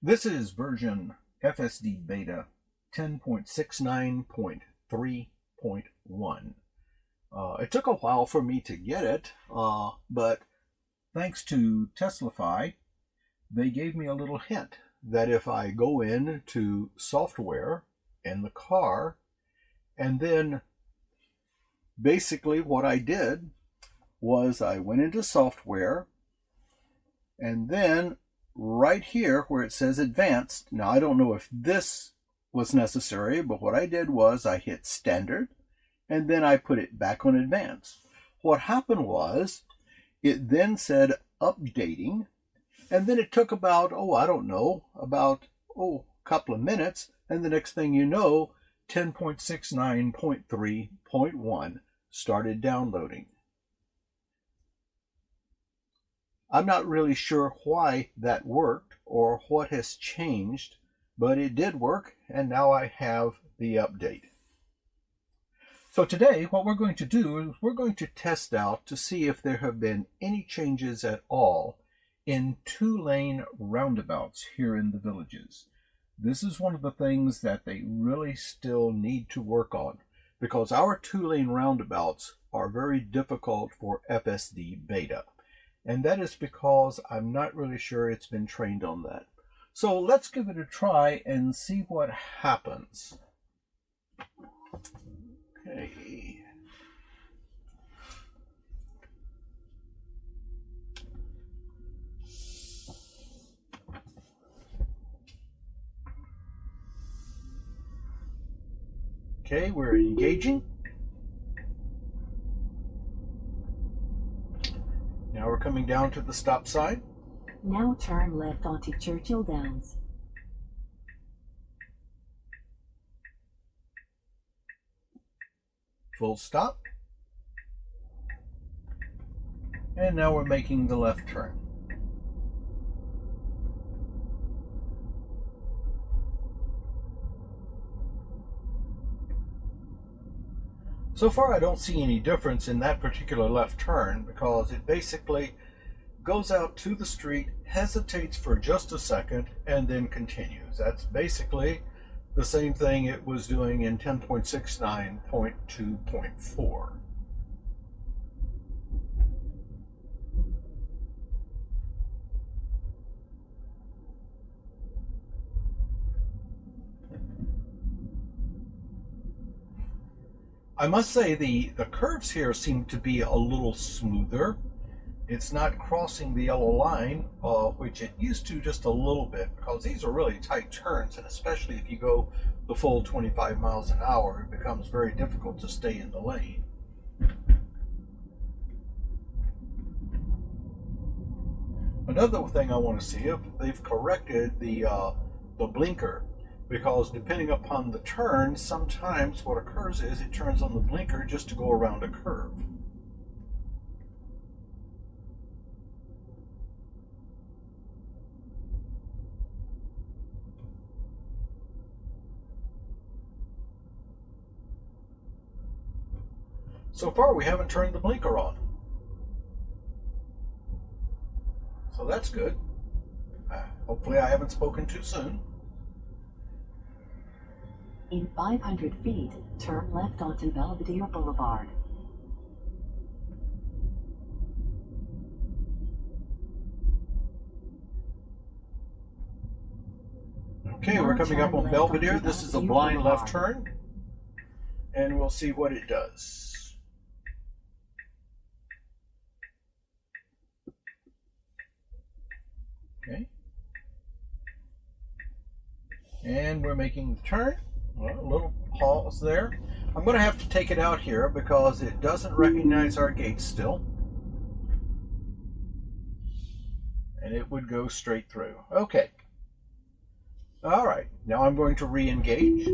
This is version FSD beta 10.69.3.1. It took a while for me to get it, but thanks to Teslafy, they gave me a little hint that if I go into software in the car, and then basically what I did was I went into software, and then right here where it says advanced, now I don't know if this was necessary, but what I did was I hit standard and then I put it back on advanced. What happened was it then said updating, and then it took about, a couple of minutes, and the next thing you know, 10.69.3.1 started downloading. I'm not really sure why that worked or what has changed, but it did work, and now I have the update. So today, what we're going to do is we're going to test out to see if there have been any changes at all in two-lane roundabouts here in the villages. This is one of the things that they really still need to work on, because our two-lane roundabouts are very difficult for FSD beta. And that is because I'm not really sure it's been trained on that. So let's give it a try and see what happens. Okay. Okay, we're engaging. Now we're coming down to the stop sign. Now turn left onto Churchill Downs. Full stop. And now we're making the left turn. So far I don't see any difference in that particular left turn, because it basically goes out to the street, hesitates for just a second, and then continues. That's basically the same thing it was doing in 10.69.2.4. I must say the curves here seem to be a little smoother. It's not crossing the yellow line, which it used to just a little bit, because these are really tight turns, and especially if you go the full 25 miles an hour, it becomes very difficult to stay in the lane. Another thing I want to see if they've corrected the blinker, because depending upon the turn, sometimes what occurs is it turns on the blinker just to go around a curve. So far, we haven't turned the blinker on. So that's good. Hopefully I haven't spoken too soon. In 500 feet, turn left onto Belvedere Boulevard. Okay, Now we're coming up on turn left Belvedere. onto This is a Belvedere blind left Boulevard. turn, and we'll see what it does. Okay. And we're making the turn. Well, a little pause there. I'm going to have to take it out here because it doesn't recognize our gates still. And it would go straight through. Okay. All right. Now I'm going to re-engage.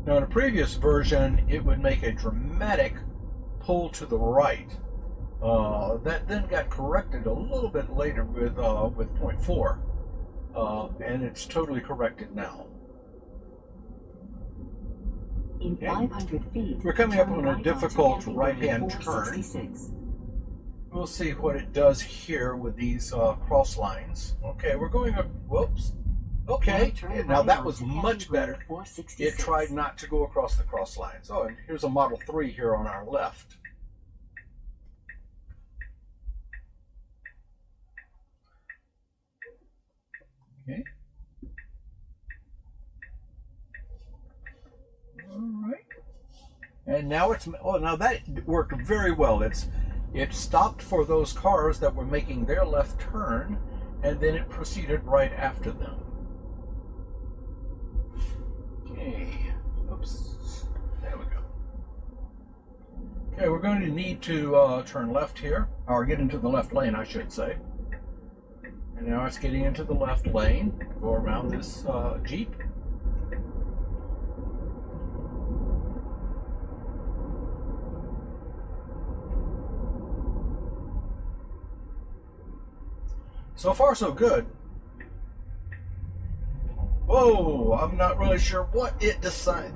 Now in a previous version, it would make a dramatic pull to the right. That then got corrected a little bit later with 0.4, and it's totally corrected now. In 500 feet, we're coming up turn on a right difficult onto right-hand turn. 466. We'll see what it does here with these cross lines. Okay, we're going up. Whoops. Okay, now that was much better. It tried not to go across the cross lines. Oh, and here's a Model 3 here on our left. Okay. All right. And now it's, oh, now that worked very well. It stopped for those cars that were making their left turn, and then it proceeded right after them. Okay. Oops. There we go. Okay, we're going to need to turn left here, or get into the left lane, I should say. And now it's getting into the left lane. Go around this Jeep. So far, so good. Whoa, I'm not really sure what it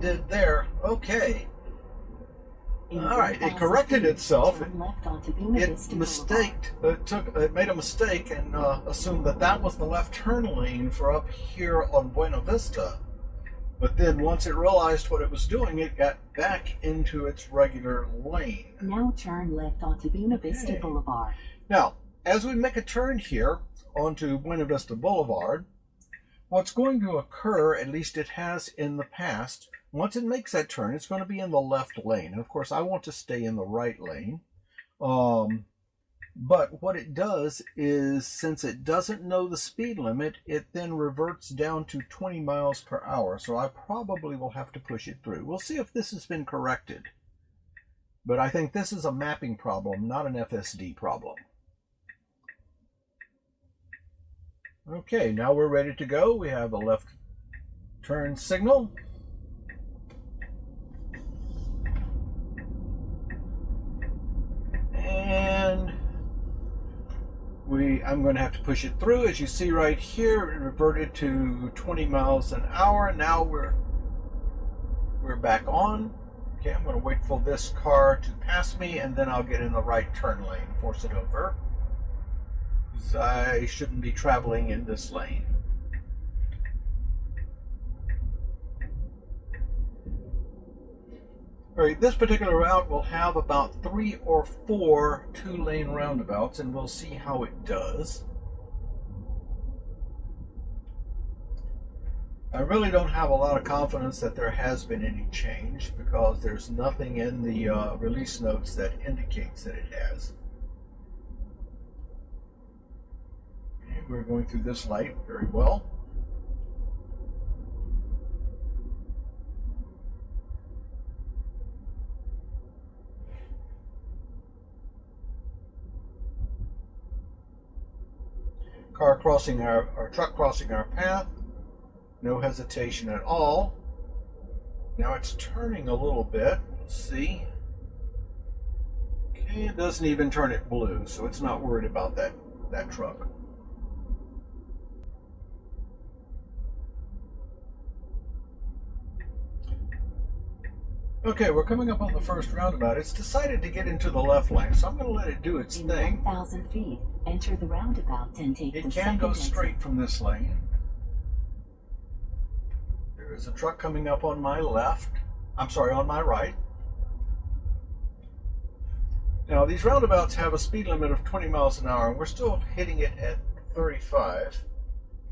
did there. Okay. All right, it corrected itself. It made a mistake and assumed that was the left turn lane for up here on Buena Vista. But then once it realized what it was doing, it got back into its regular lane. Now turn left onto Buena Vista Boulevard. Now, as we make a turn here onto Buena Vista Boulevard, what's going to occur, at least it has in the past, once it makes that turn, it's going to be in the left lane. And of course, I want to stay in the right lane. But what it does is, since it doesn't know the speed limit, it then reverts down to 20 miles per hour. So I probably will have to push it through. We'll see if this has been corrected. But I think this is a mapping problem, not an FSD problem. Okay, now we're ready to go. We have a left turn signal. And I'm going to have to push it through. As you see right here, it reverted to 20 miles an hour. Now we're back on. Okay, I'm going to wait for this car to pass me, and then I'll get in the right turn lane, force it over. Because I shouldn't be traveling in this lane. All right, this particular route will have about 3 or 4 two-lane roundabouts, and we'll see how it does. I really don't have a lot of confidence that there has been any change, because there's nothing in the release notes that indicates that it has. Okay, we're going through this light very well. Car crossing our truck crossing our path. No hesitation at all. Now it's turning a little bit. Let's see. Okay, it doesn't even turn it blue, so it's not worried about that truck. Okay, we're coming up on the first roundabout. It's decided to get into the left lane, so I'm going to let it do its thing. 1,000 feet, enter the roundabout and take the second exit. It can go straight from this lane. There is a truck coming up on my left. I'm sorry, on my right. Now, these roundabouts have a speed limit of 20 miles an hour, and we're still hitting it at 35.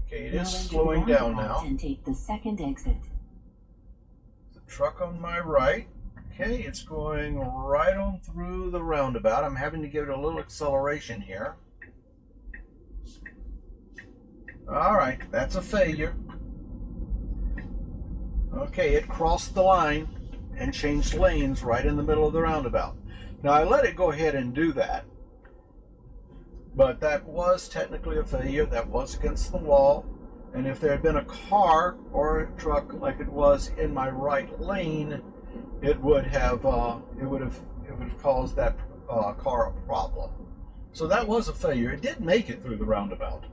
Okay, it is slowing down now. And take the second exit. Truck on my right. Okay, it's going right on through the roundabout. I'm having to give it a little acceleration here. All right, that's a failure. Okay, it crossed the line and changed lanes right in the middle of the roundabout. Now, I let it go ahead and do that, but that was technically a failure. That was against the wall. And if there had been a car or a truck like it was in my right lane, it would have caused that car a problem. So that was a failure. It did make it through the roundabout,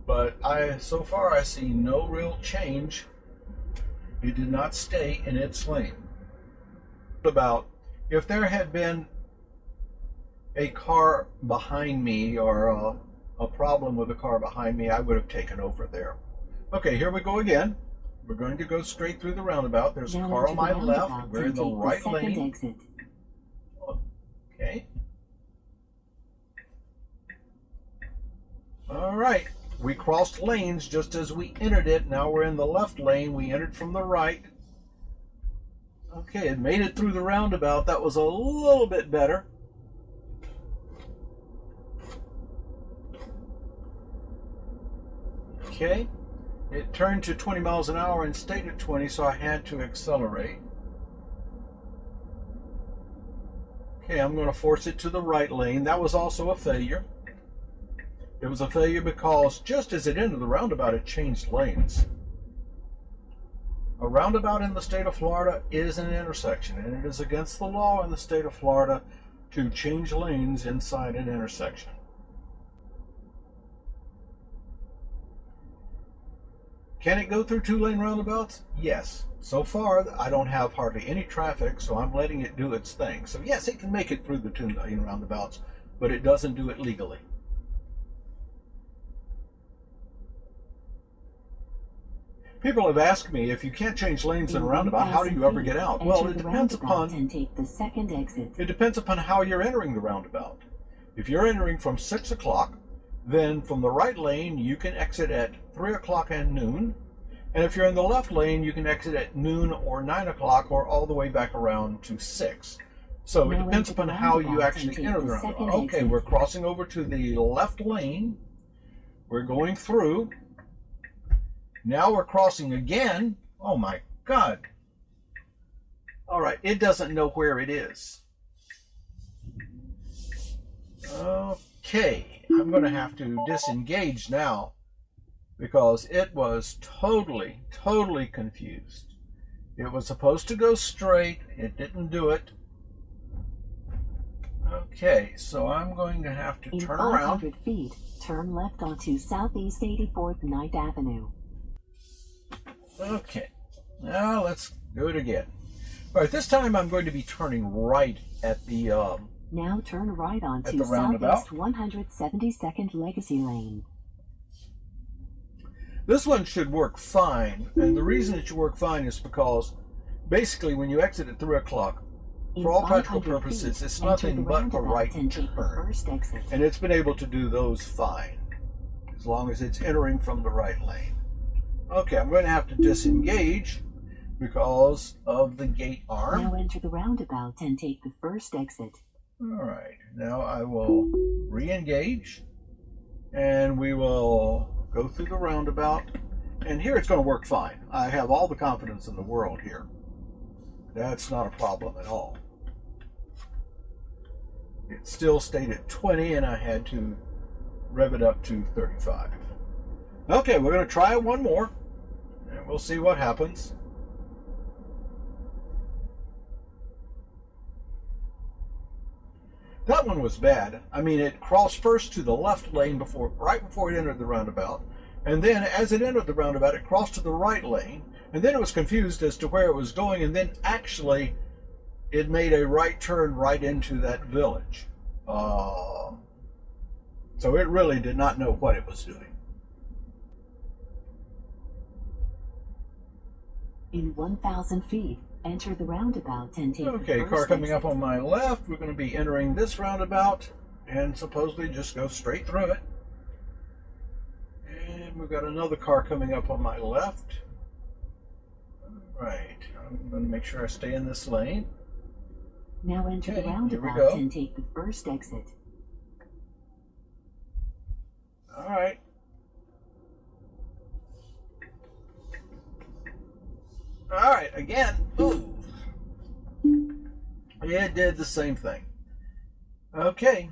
but so far I see no real change. It did not stay in its lane. About if there had been a car behind me or a problem with a car behind me, I would have taken over there. Okay, here we go again. We're going to go straight through the roundabout. There's a car on my left. We're in the right lane. Okay. All right. We crossed lanes just as we entered it. Now we're in the left lane. We entered from the right. Okay, it made it through the roundabout. That was a little bit better. Okay. It turned to 20 miles an hour and stayed at 20, so I had to accelerate. Okay, I'm going to force it to the right lane. That was also a failure. It was a failure because just as it entered the roundabout, it changed lanes. A roundabout in the state of Florida is an intersection, and it is against the law in the state of Florida to change lanes inside an intersection. Can it go through two-lane roundabouts? Yes. So far, I don't have hardly any traffic, so I'm letting it do its thing. So yes, it can make it through the two-lane roundabouts, but it doesn't do it legally. People have asked me, if you can't change lanes in a roundabout, how do you ever get out? Well, it depends upon it depends upon how you're entering the roundabout. If you're entering from 6 o'clock, then from the right lane you can exit at 3 o'clock and noon. And if you're in the left lane, you can exit at noon or 9 o'clock or all the way back around to 6. So it depends upon how you actually enter the roundabout. Okay, we're crossing over to the left lane. We're going through. Now we're crossing again. Oh my God. All right, it doesn't know where it is. Okay, I'm going to have to disengage now because it was totally confused. It was supposed to go straight. It didn't do it. Okay, so I'm going to have to turn around. In 500 feet, turn left onto Southeast 84th Ninth Avenue. Okay, now let's do it again. All right, this time I'm going to be turning right at the now turn right onto roundabout. Southeast 172nd Legacy Lane. This one should work fine, and the reason it should work fine is because basically when you exit at 3 o'clock, for all practical purposes, it's nothing but a right turn, and it's been able to do those fine as long as it's entering from the right lane. Okay, I'm going to have to disengage because of the gate arm. Now enter the roundabout and take the first exit. All right, now I will re-engage and we will go through the roundabout. And here it's going to work fine. I have all the confidence in the world here. That's not a problem at all. It still stayed at 20 and I had to rev it up to 35. Okay, we're going to try it one more, and we'll see what happens. That one was bad. I mean, it crossed first to the left lane right before it entered the roundabout, and then as it entered the roundabout, it crossed to the right lane, and then it was confused as to where it was going, and then actually it made a right turn right into that village. So it really did not know what it was doing. In 1,000 feet, enter the roundabout and take the first car coming exit. up on my left. We're going to be entering this roundabout and supposedly just go straight through it. And we've got another car coming up on my left. All right, I'm going to make sure I stay in this lane. Now enter the Here we roundabout go. and take the first exit. All right. All right, again. Ooh. It did the same thing. Okay.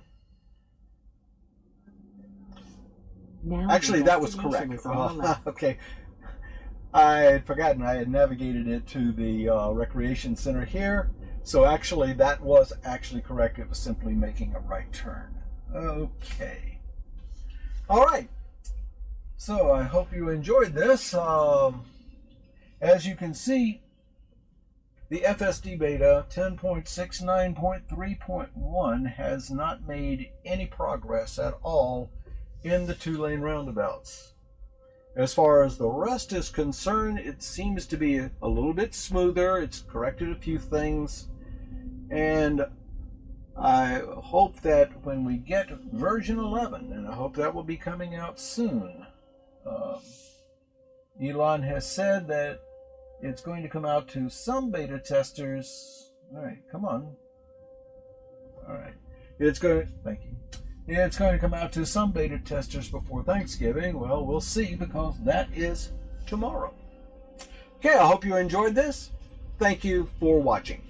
Now Actually, the that was destination correct. is on the left. Okay. I had forgotten I had navigated it to the recreation center here. So actually, that was actually correct. It was simply making a right turn. Okay. All right. So I hope you enjoyed this. As you can see, The FSD beta 10.69.3.1 has not made any progress at all in the 2-lane roundabouts. As far as the rest is concerned, it seems to be a little bit smoother. It's corrected a few things, and I hope that when we get version 11, and I hope that will be coming out soon, Elon has said that it's going to come out to some beta testers. All right, come on. All right. Thank you. It's going to come out to some beta testers before Thanksgiving. Well, we'll see, because that is tomorrow. Okay, I hope you enjoyed this. Thank you for watching.